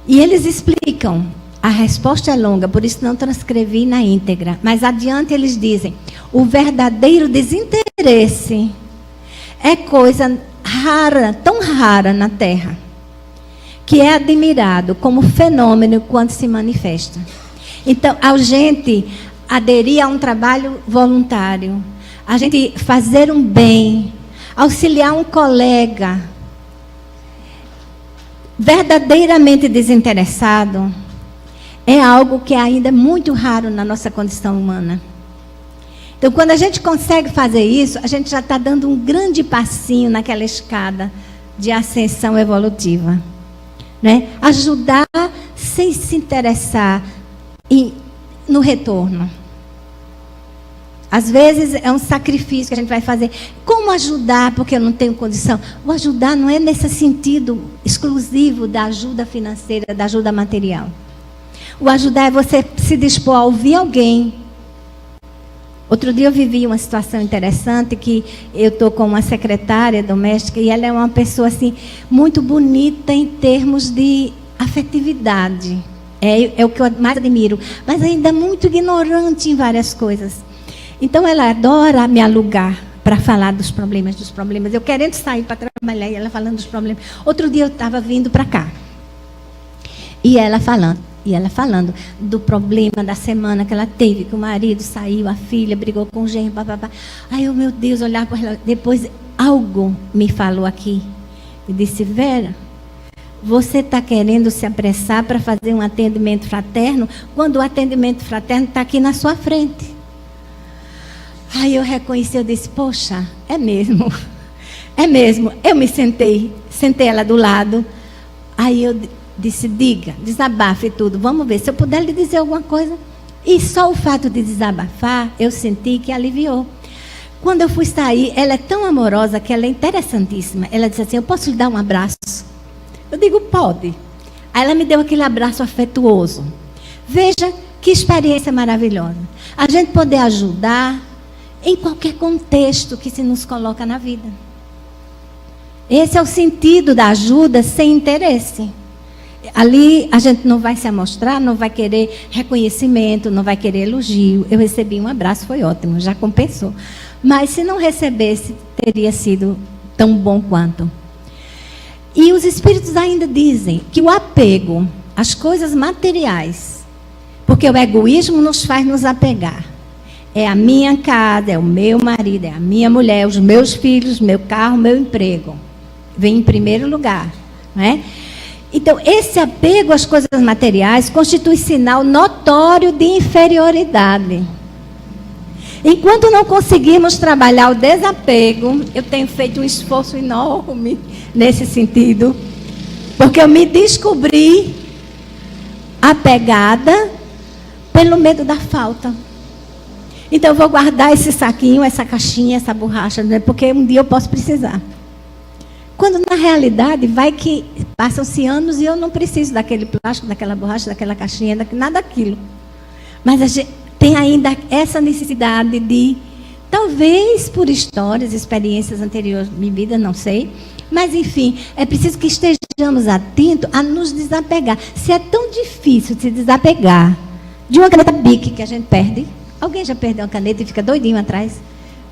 D: E eles explicam, a resposta é longa, por isso não transcrevi na íntegra. Mas adiante eles dizem: o verdadeiro desinteresse é coisa rara, tão rara na Terra, que é admirado como fenômeno quando se manifesta. Então, a gente aderir a um trabalho voluntário, a gente fazer um bem, auxiliar um colega, verdadeiramente desinteressado, é algo que ainda é muito raro na nossa condição humana. Então, quando a gente consegue fazer isso, a gente já está dando um grande passinho naquela escada de ascensão evolutiva, né? Ajudar sem se interessar no retorno. Às vezes é um sacrifício que a gente vai fazer. Como ajudar porque eu não tenho condição? O ajudar não é nesse sentido exclusivo da ajuda financeira, da ajuda material. O ajudar é você se dispor a ouvir alguém. Outro dia eu vivi uma situação interessante que eu estou com uma secretária doméstica e ela é uma pessoa assim muito bonita em termos de afetividade. É o que eu mais admiro, mas ainda muito ignorante em várias coisas. Então ela adora me alugar para falar dos problemas. Eu querendo sair para trabalhar e ela falando dos problemas. Outro dia eu estava vindo para cá e ela falando do problema da semana que ela teve, que o marido saiu, a filha brigou com o genro, papapá. Aí eu, meu Deus, olhar para ela. Depois algo me falou aqui e disse: Vera, você está querendo se apressar para fazer um atendimento fraterno quando o atendimento fraterno está aqui na sua frente. Aí eu reconheci, eu disse: poxa, é mesmo. É mesmo. Eu me sentei ela do lado. Aí eu disse: diga, desabafe tudo. Vamos ver se eu puder lhe dizer alguma coisa. E só o fato de desabafar, eu senti que aliviou. Quando eu fui sair, ela é tão amorosa que ela é interessantíssima. Ela disse assim: eu posso lhe dar um abraço? Eu digo: pode. Aí ela me deu aquele abraço afetuoso. Veja que experiência maravilhosa. A gente poder ajudar em qualquer contexto que se nos coloca na vida. Esse é o sentido da ajuda sem interesse. Ali a gente não vai se amostrar, não vai querer reconhecimento, não vai querer elogio. Eu recebi um abraço, foi ótimo, já compensou. Mas se não recebesse, teria sido tão bom quanto. E os espíritos ainda dizem que o apego às coisas materiais, porque o egoísmo nos faz nos apegar. É a minha casa, é o meu marido, é a minha mulher, os meus filhos, meu carro, meu emprego. Vem em primeiro lugar, não é? Então, esse apego às coisas materiais constitui sinal notório de inferioridade. Enquanto não conseguirmos trabalhar o desapego, eu tenho feito um esforço enorme nesse sentido, porque eu me descobri apegada pelo medo da falta. Então eu vou guardar esse saquinho, essa caixinha, essa borracha, né? Porque um dia eu posso precisar. Quando na realidade vai que Passam-se anos e eu não preciso daquele plástico, daquela borracha, daquela caixinha, nada daquilo. Mas a gente tem ainda essa necessidade de, talvez por histórias, experiências anteriores de vida, não sei. Mas, enfim, é preciso que estejamos atentos a nos desapegar. Se é tão difícil se desapegar de uma caneta Bic que a gente perde. Alguém já perdeu uma caneta e fica doidinho atrás?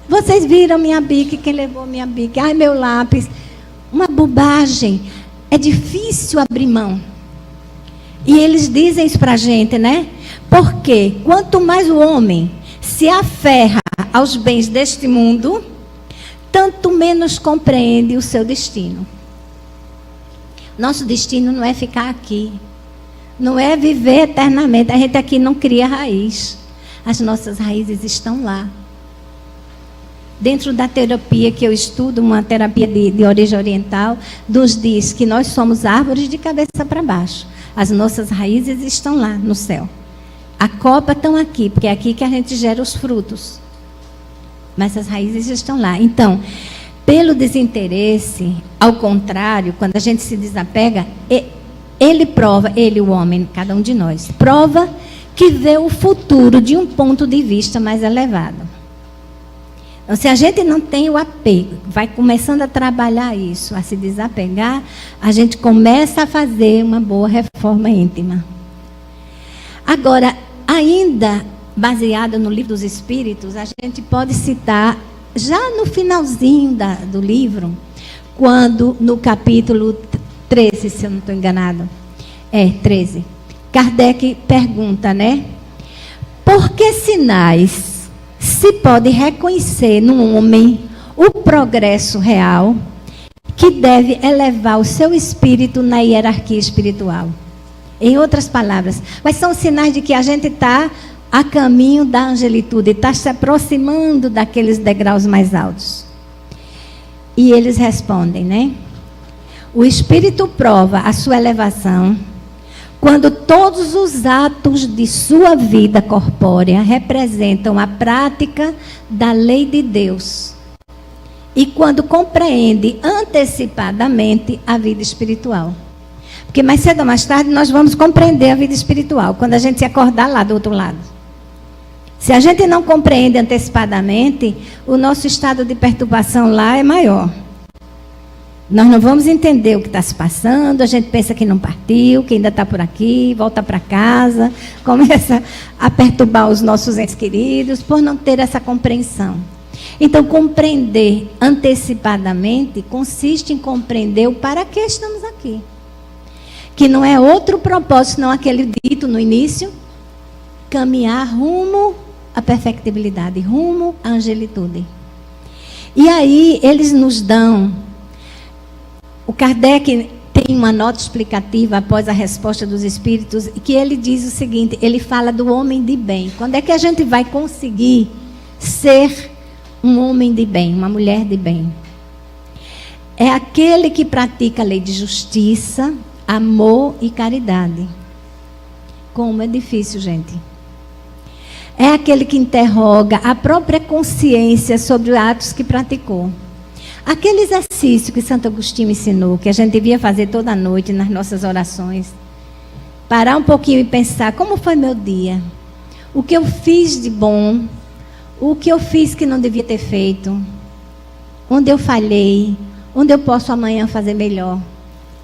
D: Vocês viram minha Bic, quem levou minha Bic? Ai, meu lápis. Uma bobagem. É difícil abrir mão. E eles dizem isso para a gente, né? Porque quanto mais o homem se aferra aos bens deste mundo, tanto menos compreende o seu destino. Nosso destino não é ficar aqui. Não é viver eternamente. A gente aqui não cria raiz. As nossas raízes estão lá. Dentro da terapia que eu estudo, uma terapia de origem oriental, nos diz que nós somos árvores de cabeça para baixo. As nossas raízes estão lá no céu. A copa estão aqui, porque é aqui que a gente gera os frutos. Mas as raízes estão lá. Então, pelo desinteresse, ao contrário, quando a gente se desapega, ele prova, ele, o homem, cada um de nós, prova que vê o futuro de um ponto de vista mais elevado. Então, se a gente não tem o apego, vai começando a trabalhar isso, a se desapegar, a gente começa a fazer uma boa reforma íntima. Agora, ainda baseada no Livro dos Espíritos, a gente pode citar, já no finalzinho do livro, quando no capítulo 13, se eu não estou enganado, 13, Kardec pergunta, né? Por que sinais se pode reconhecer no homem o progresso real que deve elevar o seu espírito na hierarquia espiritual? Em outras palavras, quais são os sinais de que a gente está a caminho da angelitude, está se aproximando daqueles degraus mais altos? E eles respondem, né? O espírito prova a sua elevação quando todos os atos de sua vida corpórea representam a prática da lei de Deus. E quando compreende antecipadamente a vida espiritual. Porque mais cedo ou mais tarde nós vamos compreender a vida espiritual, quando a gente se acordar lá do outro lado. Se a gente não compreende antecipadamente, o nosso estado de perturbação lá é maior. Nós não vamos entender o que está se passando, a gente pensa que não partiu, que ainda está por aqui, volta para casa, começa a perturbar os nossos entes queridos, por não ter essa compreensão. Então, compreender antecipadamente consiste em compreender o para que estamos aqui. Que não é outro propósito, não aquele dito no início, caminhar rumo à perfectibilidade, rumo à angelitude. E aí, eles nos dão... O Kardec tem uma nota explicativa após a resposta dos espíritos, que ele diz o seguinte, ele fala do homem de bem. Quando é que a gente vai conseguir ser um homem de bem, uma mulher de bem? É aquele que pratica a lei de justiça, amor e caridade. Como é difícil, gente. É aquele que interroga a própria consciência sobre os atos que praticou. Aquele exercício que Santo Agostinho ensinou, que a gente devia fazer toda noite nas nossas orações. Parar um pouquinho e pensar, como foi meu dia? O que eu fiz de bom? O que eu fiz que não devia ter feito? Onde eu falhei? Onde eu posso amanhã fazer melhor?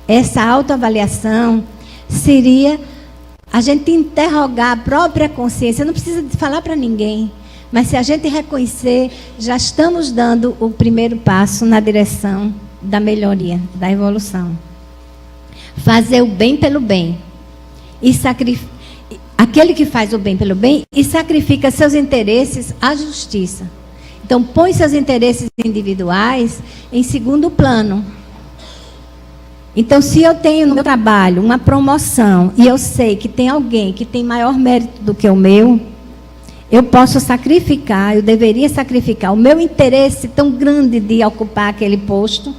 D: Essa autoavaliação seria a gente interrogar a própria consciência. Não precisa falar para ninguém. Mas se a gente reconhecer, já estamos dando o primeiro passo na direção da melhoria, da evolução. Fazer o bem pelo bem. Aquele que faz o bem pelo bem e sacrifica seus interesses à justiça. Então, põe seus interesses individuais em segundo plano. Então, se eu tenho no meu trabalho uma promoção e eu sei que tem alguém que tem maior mérito do que o meu, eu posso sacrificar, eu deveria sacrificar o meu interesse tão grande de ocupar aquele posto,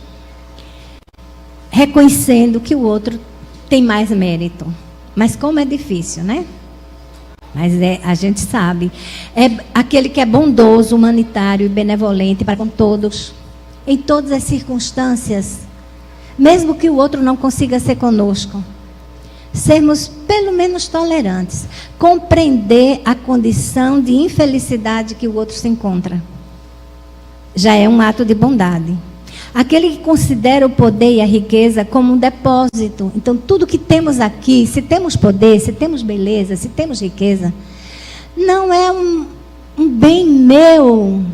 D: reconhecendo que o outro tem mais mérito. Mas como é difícil, né? Mas a gente sabe. É aquele que é bondoso, humanitário e benevolente para com todos, em todas as circunstâncias. mesmo que o outro não consiga ser conosco. Sermos pelo menos tolerantes, compreender a condição de infelicidade que o outro se encontra. Já é um ato de bondade. Aquele que considera o poder e a riqueza como um depósito. Então, tudo que temos aqui, se temos poder, se temos beleza, se temos riqueza, não é um bem meu,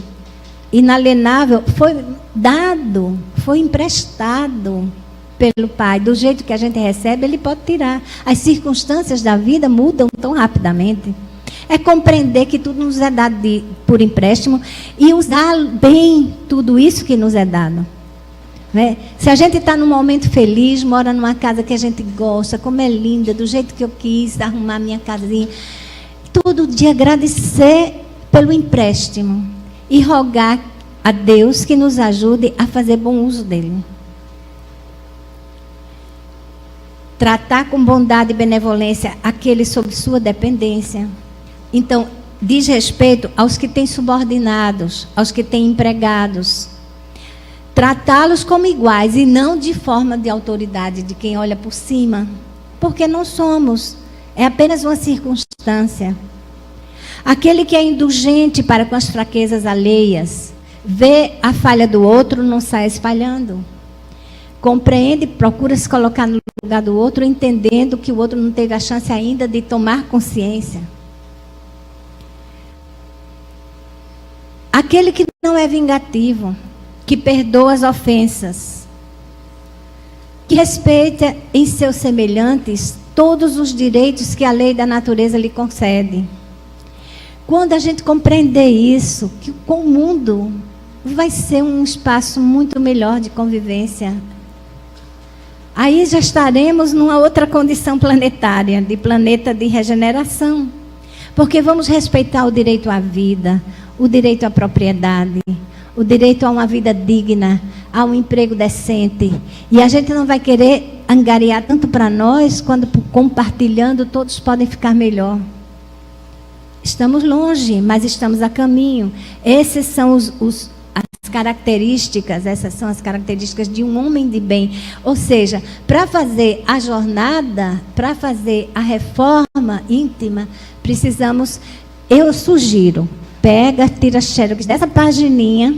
D: inalienável. Foi dado, foi emprestado pelo Pai. Do jeito que a gente recebe, Ele pode tirar. As circunstâncias da vida mudam tão rapidamente. É compreender que tudo nos é dado por empréstimo e usar bem tudo isso que nos é dado. Né? Se a gente está num momento feliz, mora numa casa que a gente gosta, como é linda, do jeito que eu quis arrumar minha casinha, todo dia agradecer pelo empréstimo e rogar a Deus que nos ajude a fazer bom uso dele. Tratar com bondade e benevolência aqueles sob sua dependência. Então, diz respeito aos que têm subordinados, aos que têm empregados. Tratá-los como iguais e não de forma de autoridade de quem olha por cima. Porque não somos. É apenas uma circunstância. Aquele que é indulgente para com as fraquezas alheias, vê a falha do outro, não sai espalhando. Compreende, procura se colocar no lugar do outro, entendendo que o outro não teve a chance ainda de tomar consciência. Aquele que não é vingativo, que perdoa as ofensas, que respeita em seus semelhantes todos os direitos que a lei da natureza lhe concede. Quando a gente compreender isso, que com o mundo vai ser um espaço muito melhor de convivência. Aí já estaremos numa outra condição planetária, de planeta de regeneração. Porque vamos respeitar o direito à vida, o direito à propriedade, o direito a uma vida digna, a um emprego decente. E a gente não vai querer angariar tanto para nós, quando compartilhando todos podem ficar melhor. Estamos longe, mas estamos a caminho. Essas são as características, essas são as características de um homem de bem. Ou seja, para fazer a jornada, para fazer a reforma íntima, precisamos, eu sugiro, pega, tira xerox dessa pagininha,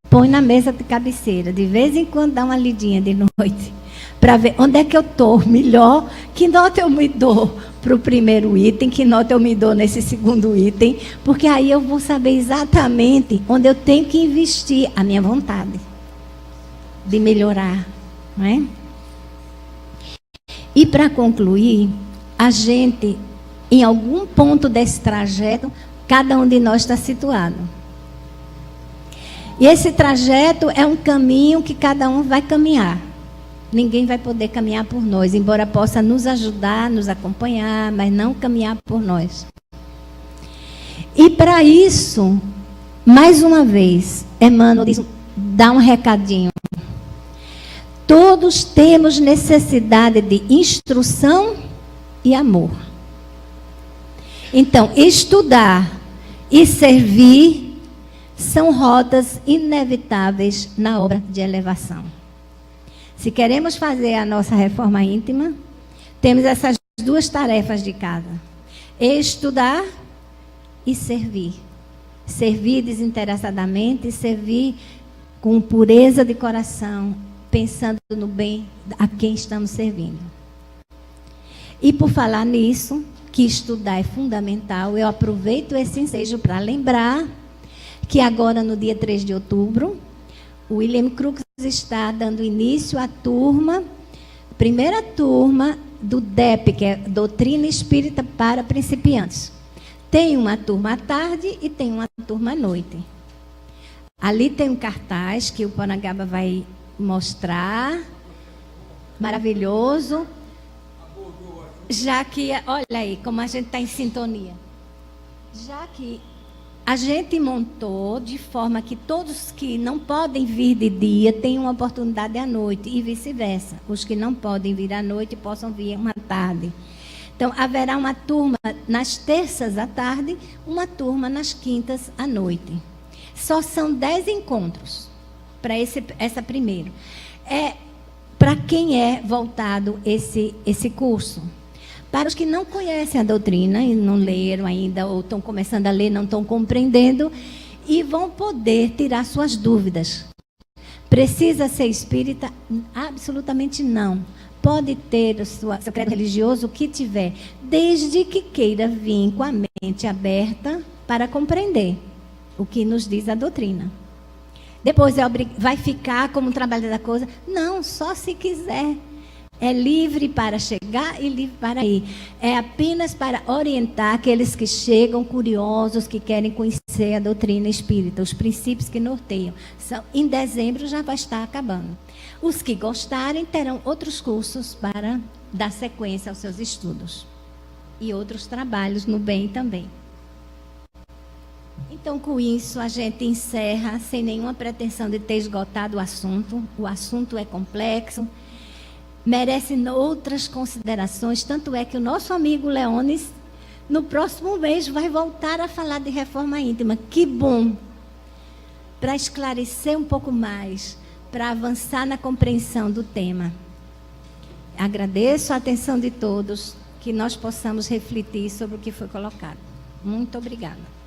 D: põe na mesa de cabeceira. De vez em quando dá uma lidinha de noite, para ver onde é que eu estou melhor, que nota eu me dou para o primeiro item, que nota eu me dou nesse segundo item, porque aí eu vou saber exatamente onde eu tenho que investir a minha vontade de melhorar. Não é? E para concluir, a gente, em algum ponto desse trajeto, cada um de nós está situado. E esse trajeto é um caminho que cada um vai caminhar. Ninguém vai poder caminhar por nós, embora possa nos ajudar, nos acompanhar, mas não caminhar por nós. E para isso, mais uma vez, Emmanuel dá um recadinho. Todos temos necessidade de instrução e amor. Então, estudar e servir são rotas inevitáveis na obra de elevação. Se queremos fazer a nossa reforma íntima, temos essas duas tarefas de casa: estudar e servir. Servir desinteressadamente, servir com pureza de coração, pensando no bem a quem estamos servindo. E por falar nisso, que estudar é fundamental, eu aproveito esse ensejo para lembrar que agora, no dia 3 de outubro, o William Crookes está dando início à turma, primeira turma do DEP, que é Doutrina Espírita para Principiantes. Tem uma turma à tarde e tem uma turma à noite. Ali tem um cartaz que o Porangaba vai mostrar, maravilhoso. Já que, olha aí, como a gente está em sintonia. Já que a gente montou de forma que todos que não podem vir de dia tenham uma oportunidade à noite e vice-versa. Os que não podem vir à noite possam vir uma tarde. Então, haverá uma turma nas terças à tarde, uma turma nas quintas à noite. Só são 10 encontros para essa primeira. para quem é voltado esse curso? Para os que não conhecem a doutrina e não leram ainda, ou estão começando a ler, não estão compreendendo, e vão poder tirar suas dúvidas. Precisa ser espírita? Absolutamente não. Pode ter seu credo religioso, o que tiver, desde que queira vir com a mente aberta para compreender o que nos diz a doutrina. Depois vai ficar como um trabalho da coisa? Não, só se quiser. É livre para chegar e livre para ir. É apenas para orientar aqueles que chegam curiosos, que querem conhecer a doutrina espírita, os princípios que norteiam. Em dezembro já vai estar acabando. Os que gostarem terão outros cursos para dar sequência aos seus estudos. E outros trabalhos no bem também. Então, com isso, a gente encerra sem nenhuma pretensão de ter esgotado o assunto. O assunto é complexo, merece outras considerações, tanto é que o nosso amigo Leones, no próximo mês, vai voltar a falar de reforma íntima. Que bom! Para esclarecer um pouco mais, para avançar na compreensão do tema. Agradeço a atenção de todos, que nós possamos refletir sobre o que foi colocado. Muito obrigada.